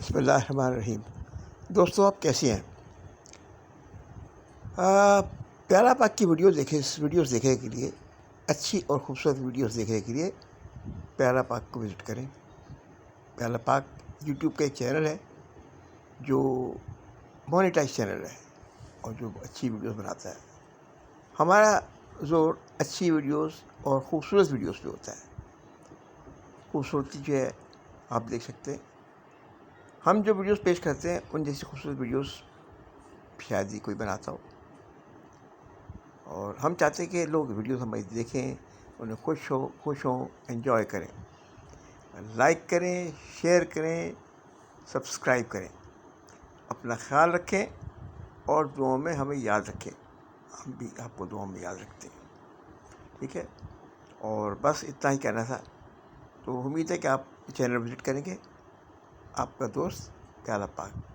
بسم اللہ الرحمن الرحیم۔ دوستو، آپ کیسے ہیں؟ پیارا پاک کی ویڈیوز دیکھنے کے لیے، اچھی اور خوبصورت ویڈیوز دیکھنے کے لیے پیارا پاک کو وزٹ کریں۔ پیارا پاک یوٹیوب کا ایک چینل ہے جو مونیٹائز چینل ہے اور جو اچھی ویڈیوز بناتا ہے۔ ہمارا زور اچھی ویڈیوز اور خوبصورت ویڈیوز پہ ہوتا ہے۔ خوبصورتی جو ہے آپ دیکھ سکتے ہیں، ہم جو ویڈیوز پیش کرتے ہیں ان جیسی خوبصورت ویڈیوز شاید ہی کوئی بناتا ہو، اور ہم چاہتے ہیں کہ لوگ ویڈیوز ہماری دیکھیں، انہیں خوش ہوں، انجوائے کریں۔ لائک کریں، شیئر کریں، سبسکرائب کریں۔ اپنا خیال رکھیں اور دعاؤں میں ہمیں یاد رکھیں، ہم بھی آپ کو دعاؤں میں یاد رکھتے ہیں، ٹھیک ہے؟ اور بس اتنا ہی کہنا تھا، تو امید ہے کہ آپ چینل وزٹ کریں گے۔ آپ کا دوست پیارا پاک۔